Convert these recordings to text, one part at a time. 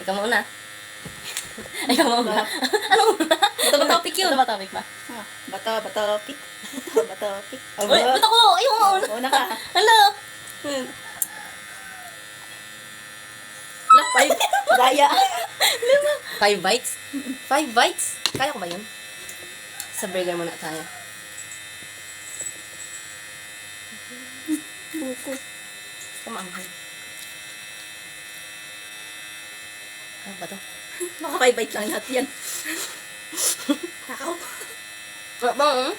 Ikaw muna. Ikaw muna. Ano muna? Bato ba topic yun? Ito ba topic ba? Bato topic. Bato topic. Uy, ba't ako? Ayaw mo muna. Una ka. Hello. Wala, 5. Gaya. 5 bites? 5 bites? Kaya ko ba yun? Sa burger muna tayo. Buko. Kumaanghang. Ano ba to? Baka 5 bite lang lahat yan. Takaw. Ano ba?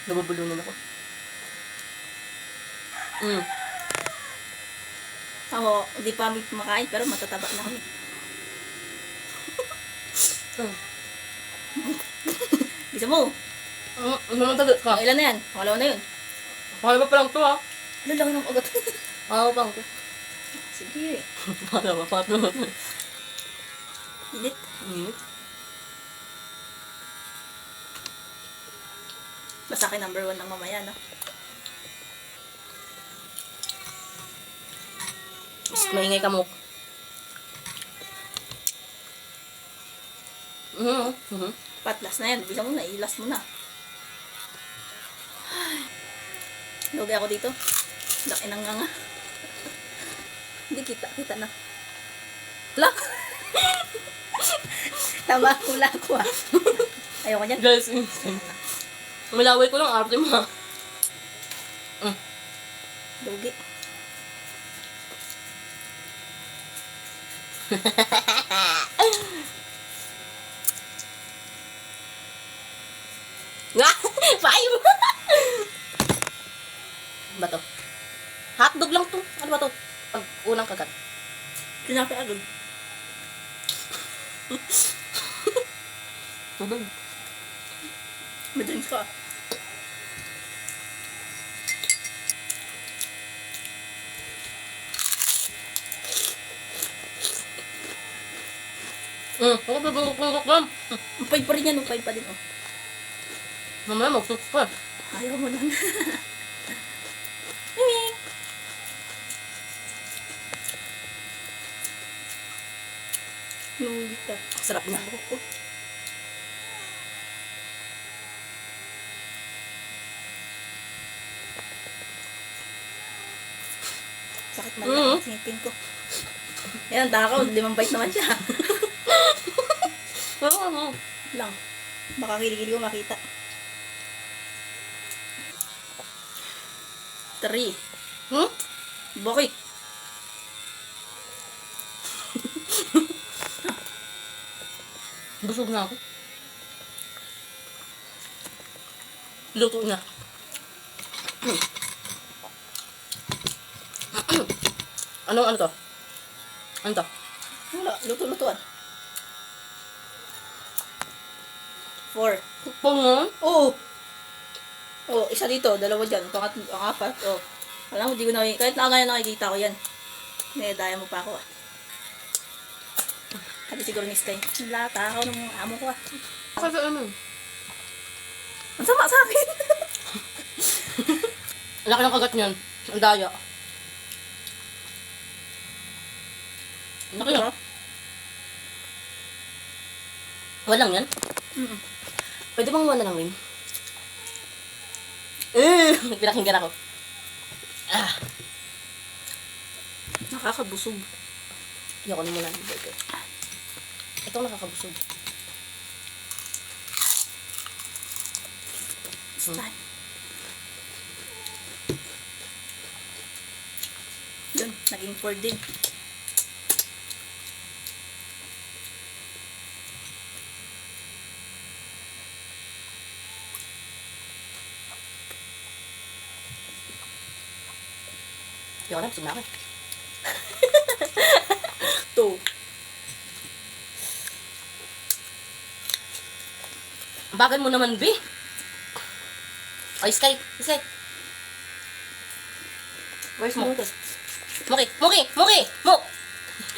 Nabubulunan ako. Ako, hindi pa kami kumakain pero matataba na kami. Bisa mo. Ano naman tagot ka? Ilan na yan? Pangalawa na yun. Pangalawa pa lang to ha? Ano lang ng ugat? Pangalawa pa lang to. Sige. Pangalawa pa to. Init. Basta akin number 1 ng mamaya, no? Mas maingay ka mo. Patlas na yan. Bisa mo na. Ilas mo na. Lugi ako dito. Laki ng nga. Hindi kita. Kita na. Lock! Tama hula ko ah. Ayoko dyan. Guys, instant. Malaway ko lang arte mo ha. Lugi. Nga! Five! Ano ba to? Hotdog lang to. Ano ba to? Pag unang kagat. Sinabi agad. Tubig. Madaling ka. Ako bubulok lang. Upay pa rin yan. Upay pa din oh. Mamaya magsuks pa. Ayaw mo lang. Lugi ka. Sarap na. Sakit man lang. Singipin ko. Yan, takaw. 5 bite naman siya. Lang. Baka kiligili ko makita. 3. Bakit? Busog na ako. Luto na. Ano to? Ano to? Wala. Luto-lutuan. 4. Kupong mo? Oo. Oh, isa dito, dalawa dyan, pangatlo, ang 4. Oh. Alam mo, di ko na, kahit na ngayon nakikita ko yan. Daya mo pa ako ah. Sabi siguro ni Sky, lata ako ng amo ko ah. Kasi ano? Ang sama sa akin. Laki ng kagat niyan. Ang daya. Laki na. Walang yan? Pwede bang wala lang rin? Pinakinggan ako. Nakakabusog. Ayoko na muna. Ito nakakabusog. Time. Yun, naging 4 din. Ayoko na, busog na ako. 2. Bakit mo naman, B? Ay, Sky. Sky. Where's Mo? Moki. Mo!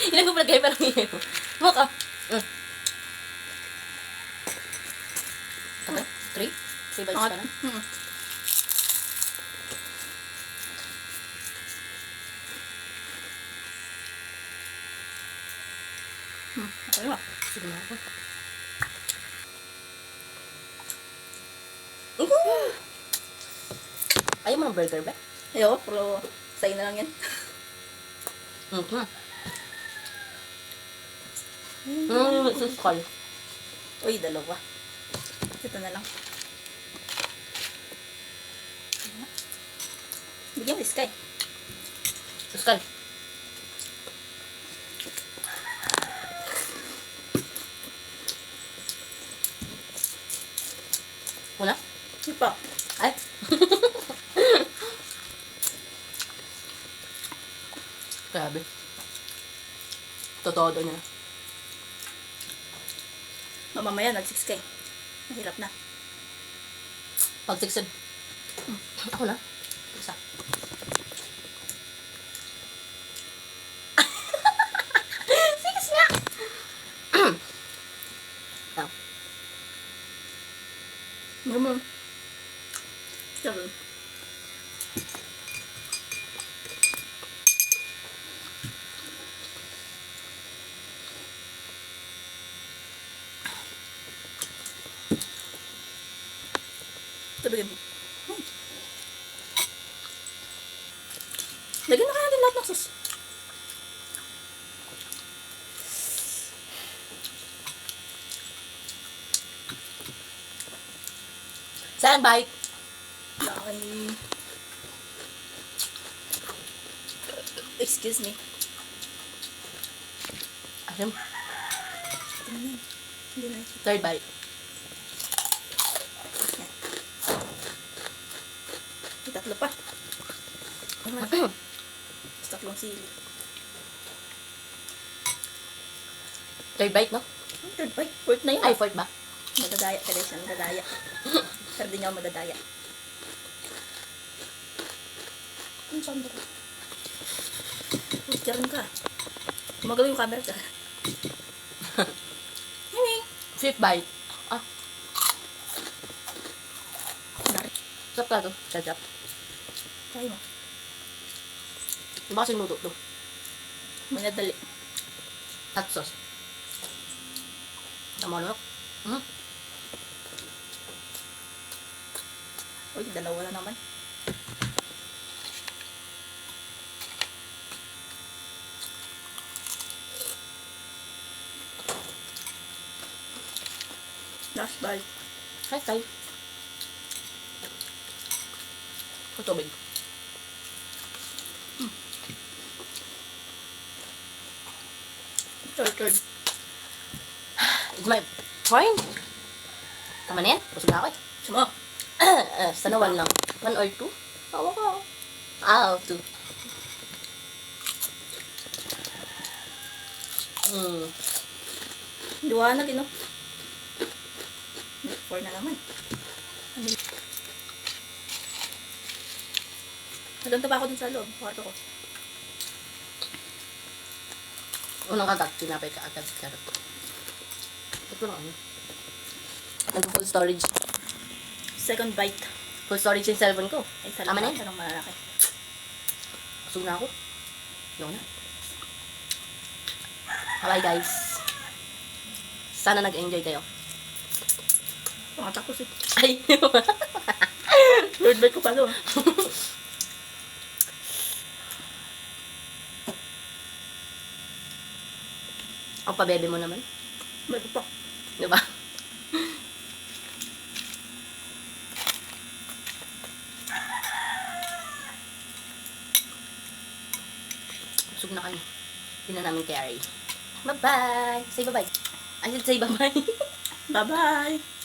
Ilan ko pala kayo parang yun. Mo ka. Okay, 3? 3 bites pa na? Ano ba? Sige na ako. Ayaw mo ng burger ba? Ayoko, pero sa'yo na lang yan. Suskal. Uy, dalawa. Ito na lang. Bigyan mo si Sky. Suskal. Wala? Hindi pa. Ay. Grabe. Totoo daw niya. Mamamaya, nag-6 Sky. Mahirap na. Pag 6 ako na. Isa. Six nga! Now. Naman. Sabi. Sabagay mo. Lagyan na kaya natin lahat ng sauce. Saan bite? Ay. Excuse me. Alam. Hindi na. Third bite. May tatlo pa. Tatlong sili. Third bite, no? Third bite. Fourth na yun. Ay, fourth ba? Madadaya ka siya. Madadaya. Pero di niya ako madadaya. Ang sando ko. Diyan ka. Magalaw yung camera ka. Anyway. Fifth bite. Ah, Nari. sarap ka to. Sarap. Kaya mo. Diba kasi nudo to? May nadali. Hot sauce. Tama na. Uy, dalawa na naman. Last bite. Hi, Kai. Tubig. Third. It's my point. Tama na yan. Busog na ako eh. Sama. Sana one lang. 1 or 2? Tawa ka. Ah, 2. Liwanag, no? 4 na naman. Naganda pa ako dun sa loob. Kwarto ko. Unang kagat, tinapay ka agad. Karot. Ito lang ano. Nag-full storage. Second bite. Full storage yung cellphone ko. Ay, Tama na yun. Anong malaki. Busog na ako. Yun na. Bye guys. Sana nag-enjoy kayo. Pangatapos eh. Ay! Third bite ko pa doon. Ang pabebe mo naman. Bite pa. Diba? Busog na kami. Hindi na namin carry. Bye-bye! Say bye-bye. I said say bye-bye. Bye-bye.